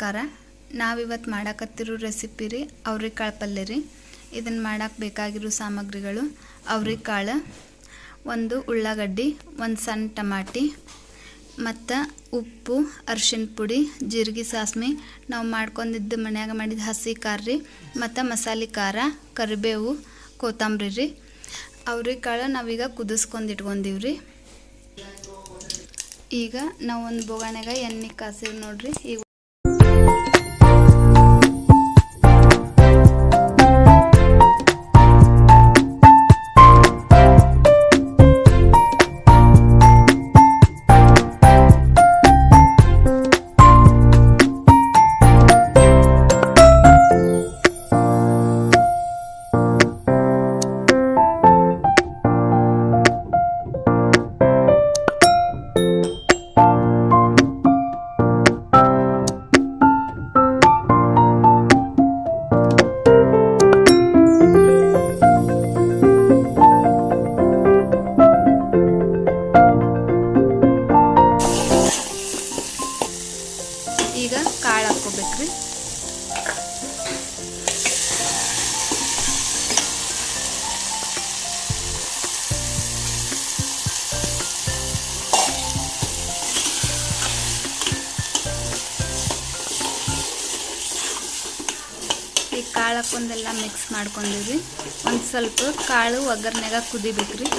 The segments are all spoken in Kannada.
ನಮಸ್ಕಾರ. ನಾವಿವತ್ತು ಮಾಡಕತ್ತಿರೋ ರೆಸಿಪಿ ರೀ ಅವ್ರೆಕಾಳು ಪಲ್ಯ ರೀ. ಇದನ್ನು ಮಾಡಕ್ಕೆ ಬೇಕಾಗಿರೋ ಸಾಮಗ್ರಿಗಳು: ಅವ್ರೆಕಾಳು, ಒಂದು ಉಳ್ಳಾಗಡ್ಡಿ, ಒಂದು ಸಣ್ಣ ಟಮಾಟಿ, ಮತ್ತು ಉಪ್ಪು, ಅರಿಶಿನ ಪುಡಿ, ಜೀರಿಗೆ, ಸಾಸ್ಮೆ, ನಾವು ಮಾಡ್ಕೊಂಡಿದ್ದು ಮನ್ಯಾಗ ಮಾಡಿದ ಹಸಿ ಖಾರ ರೀ, ಮತ್ತು ಮಸಾಲೆ ಖಾರ, ಕರಿಬೇವು, ಕೊತ್ತಂಬರಿ ರೀ. ಅವ್ರೆಕಾಳು ನಾವೀಗ ಕುದಿಸ್ಕೊಂಡು ಇಟ್ಕೊಂಡಿವಿ ರೀ. ಈಗ ನಾವು ಒಂದು ಬೊಗಣೆಗ ಎಣ್ಣೆ ಕಾಸಿವಿ ನೋಡ್ರಿ. ಈಗ ಕಾಳು ಹಾಕ್ಕೋಬೇಕ್ರಿ. ಈ ಕಾಳು ಹಾಕೊಂಡೆಲ್ಲ ಮಿಕ್ಸ್ ಮಾಡ್ಕೊಂಡಿವ್ರಿ. ಒಂದು ಸ್ವಲ್ಪ ಕಾಳು ಒಗ್ಗರ್ನ್ಯಾಗ ಕುದಿಬೇಕ್ರಿ.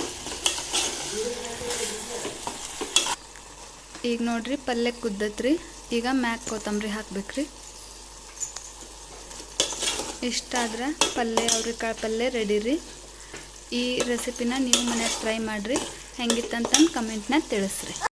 ಈಗ ನೋಡ್ರಿ ಪಲ್ಯ ಕುದ್ದತ್ರಿ. ಈಗ ಮ್ಯಾಗ ಕೊತ್ತಂಬರಿ ಹಾಕ್ಬೇಕ್ರಿ. ಇಷ್ಟಾದ್ರೆ ಪಲ್ಯ ಅವ್ರೆಕಾಳು ಪಲ್ಯ ರೆಡಿ ರೀ. ಈ ರೆಸಿಪಿನ ನೀವು ಮನ್ಯಾಗ ಟ್ರೈ ಮಾಡಿರಿ. ಹೆಂಗಿತ್ತಂತ ಕಮೆಂಟ್ನಾಗ ತಿಳಿಸ್ರಿ.